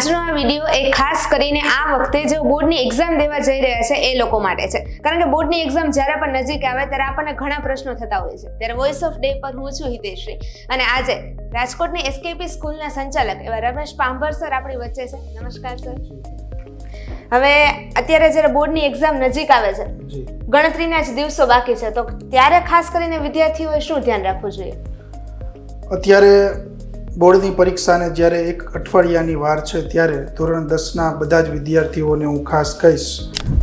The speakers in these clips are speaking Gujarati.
આજનો આ વિડીયો એ ખાસ કરીને આ વખતે જે બોર્ડની એક્ઝામ દેવા જઈ રહ્યા છે એ લોકો માટે છે, કારણ કે બોર્ડની એક્ઝામ જ્યારે પણ નજીક આવે ત્યારે આપણને ઘણા પ્રશ્નો થતા હોય છે. ત્યારે વોઇસ ઓફ ડે પર હું છું હિતેશ્રી અને આજે રાજકોટની એસકેપી સ્કૂલના સંચાલક એવા રમેશ પાંભર સર આપણી વચ્ચે છે. નમસ્કાર સર. હવે અત્યારે જ્યારે બોર્ડની એક્ઝામ નજીક આવે છે, ગણતરીના જ દિવસો બાકી છે, તો ત્યારે ખાસ કરીને વિદ્યાર્થીઓએ શું ધ્યાન રાખવું જોઈએ? અત્યારે બોર્ડની પરીક્ષાને જ્યારે એક અઠવાડિયાની વાર છે ત્યારે ધોરણ 10ના બધા જ વિદ્યાર્થીઓને હું ખાસ કહીશ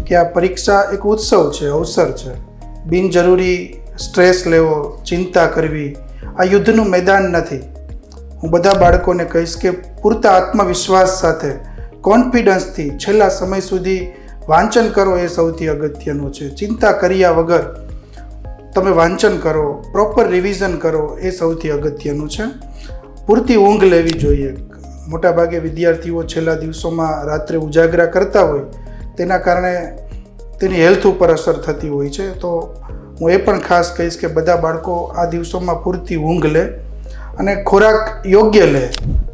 કે આ પરીક્ષા એક ઉત્સવ છે, અવસર છે. બિનજરૂરી સ્ટ્રેસ લેવો, ચિંતા કરવી આ યુદ્ધનું મેદાન નથી. હું બધા બાળકોને કહીશ કે પૂરતા આત્મવિશ્વાસ સાથે કોન્ફિડન્સથી છેલ્લા સમય સુધી વાંચન કરો, એ સૌથી અગત્યનું છે. ચિંતા કર્યા વગર તમે વાંચન કરો, પ્રોપર રિવિઝન કરો, એ સૌથી અગત્યનું છે. પૂરતી ઊંઘ લેવી જોઈએ. મોટાભાગે વિદ્યાર્થીઓ છેલ્લા દિવસોમાં રાત્રે ઉજાગરા કરતા હોય, તેના કારણે તેની હેલ્થ ઉપર અસર થતી હોય છે. તો હું એ પણ ખાસ કહીશ કે બધા બાળકો આ દિવસોમાં પૂરતી ઊંઘ લે અને ખોરાક યોગ્ય લે,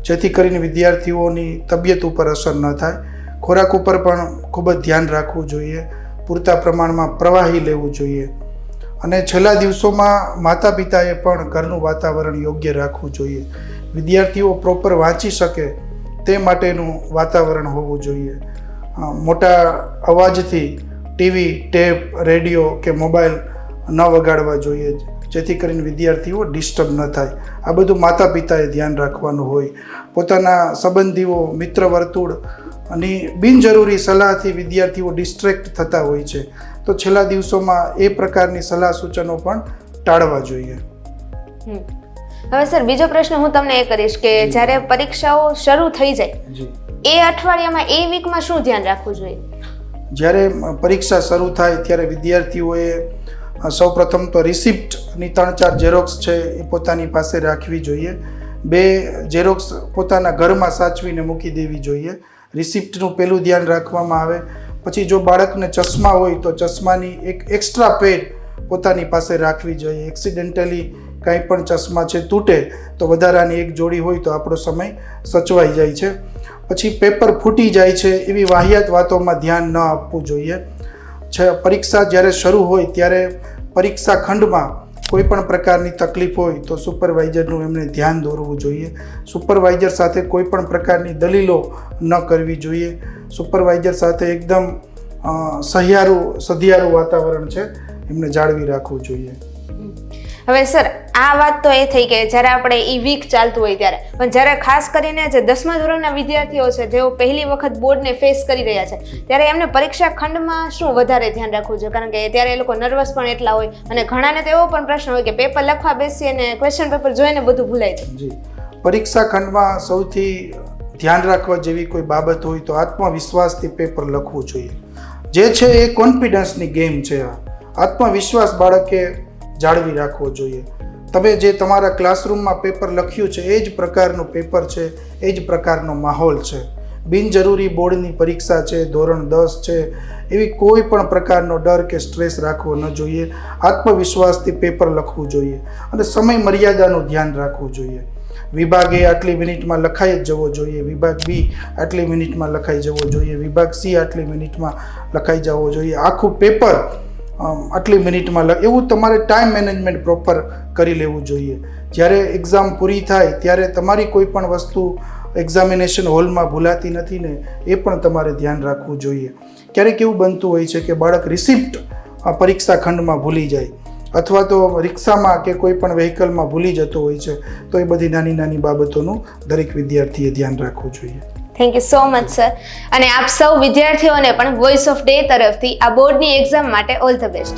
જેથી કરીને વિદ્યાર્થીઓની તબિયત ઉપર અસર ન થાય. ખોરાક ઉપર પણ ખૂબ જ ધ્યાન રાખવું જોઈએ. પૂરતા પ્રમાણમાં પ્રવાહી લેવું જોઈએ અને છેલ્લા દિવસોમાં માતા પિતાએ પણ ઘરનું વાતાવરણ યોગ્ય રાખવું જોઈએ. વિદ્યાર્થીઓ પ્રોપર વાંચી શકે તે માટેનું વાતાવરણ હોવું જોઈએ. મોટા અવાજથી ટીવી, ટેપ, રેડિયો કે મોબાઈલ ન વગાડવા જોઈએ, જેથી કરીને વિદ્યાર્થીઓ ડિસ્ટર્બ ન થાય. આ બધું માતા પિતાએ ધ્યાન રાખવાનું હોય. પોતાના સંબંધીઓ, મિત્ર વર્તુળ અને બિનજરૂરી સલાહથી વિદ્યાર્થીઓ ડિસ્ટ્રેક્ટ થતા હોય છે, તો છેલ્લા દિવસોમાં એ પ્રકારની સલાહ સૂચનો પણ ટાળવા જોઈએ. હવે સર, બીજો પ્રશ્ન હું તમને એ કરીશ કે જ્યારે પરીક્ષાઓ શરૂ થઈ જાય એ અઠવાડિયામાં, એ વીકમાં શું ધ્યાન રાખવું જોઈએ? જ્યારે પરીક્ષા શરૂ થાય ત્યારે વિદ્યાર્થીઓએ સૌપ્રથમ તો રિસિપ્ટની 3-4 ઝેરોક્સ છે એ પોતાની પાસે રાખવી જોઈએ. 2 ઝેરોક્સ પોતાના ઘરમાં સાચવીને મૂકી દેવી જોઈએ. રિસિપ્ટનું પહેલું ધ્યાન રાખવામાં આવે. પછી જો બાળકને ચશ્મા હોય તો ચશ્માની એક એક્સ્ટ્રા પેડ પોતાની પાસે રાખવી જોઈએ. એક્સિડેન્ટલી કંઈ પણ ચશ્મા છે તૂટે તો વધારાની એક જોડી હોય તો આપણો સમય સચવાઈ જાય છે. પછી પેપર ફૂટી જાય છે એવી વાહિયાત વાતોમાં ધ્યાન ન આપવું જોઈએ. પરીક્ષા જ્યારે શરૂ હોય ત્યારે પરીક્ષા ખંડમાં કોઈ પણ પ્રકારની તકલીફ હોય તો સુપરવાઇઝરનું એમને ધ્યાન દોરવું જોઈએ. સુપરવાઇઝર સાથે કોઈ પણ પ્રકારની દલીલો ન કરવી જોઈએ. સુપરવાઇઝર સાથે એકદમ સધિયારું વાતાવરણ છે એમને જાળવી રાખવું જોઈએ. હવે સર, આ વાત તો એ થઈ કે જ્યારે આપણે એ વીક ચાલતું હોય ત્યારે, પણ જ્યારે ખાસ કરીને જે 10મા ધોરણના વિદ્યાર્થીઓ છે જેઓ પહેલી વખત બોર્ડને ફેસ કરી રહ્યા છે, ત્યારે એમને પરીક્ષા ખંડમાં શું વધારે ધ્યાન રાખવું જોઈએ? કારણ કે ત્યારે એ લોકો નર્વસ પણ એટલા હોય અને ઘણાને તો એવો પણ પ્રશ્ન હોય કે પેપર લખવા બેસીએ અને ક્વેશ્ચન પેપર જોઈને બધું ભૂલાઈ જાય. જી, પરીક્ષા ખંડમાં સૌથી ધ્યાન રાખવા જેવી કોઈ બાબત હોય તો આત્મવિશ્વાસથી પેપર લખવું જોઈએ. જે છે એ કોન્ફિડન્સની ગેમ છે. આત્મવિશ્વાસ બાળકે જાળવી રાખવો જોઈએ. તમે જે તમારા ક્લાસરૂમમાં પેપર લખ્યું છે એ જ પ્રકારનું પેપર છે, એ જ પ્રકારનો માહોલ છે. બિનજરૂરી બોર્ડની પરીક્ષા છે, ધોરણ 10 છે, એવી કોઈ પણ પ્રકારનો ડર કે સ્ટ્રેસ રાખવો ન જોઈએ. આત્મવિશ્વાસથી પેપર લખવું જોઈએ અને સમય મર્યાદાનું ધ્યાન રાખવું જોઈએ. વિભાગ એ આટલી મિનિટમાં લખાઈ જ જવો જોઈએ, વિભાગ બી આટલી મિનિટમાં લખાઈ જવો જોઈએ, વિભાગ સી આટલી મિનિટમાં લખાઈ જવો જોઈએ, આખું પેપર આટલી મિનિટમાં એવું તમારે ટાઈમ મેનેજમેન્ટ પ્રોપર કરી લેવું જોઈએ. જ્યારે એક્ઝામ પૂરી થાય ત્યારે તમારી કોઈ પણ વસ્તુ એક્ઝામિનેશન હોલમાં ભૂલાતી નથી ને, એ પણ તમારે ધ્યાન રાખવું જોઈએ. ક્યારેક એવું બનતું હોય છે કે બાળક રિસિપ્ટ પરીક્ષા ખંડમાં ભૂલી જાય અથવા તો રિક્ષામાં કે કોઈ પણ વ્હીકલમાં ભૂલી જતો હોય છે, તો એ બધી નાની નાની બાબતોનું દરેક વિદ્યાર્થીએ ધ્યાન રાખવું જોઈએ. Thank you so much sir. અને આપ સૌ વિદ્યાર્થીઓને પણ વોઇસ ઓફ ડે તરફથી આ બોર્ડની એક્ઝામ માટે ઓલ ધ બેસ્ટ.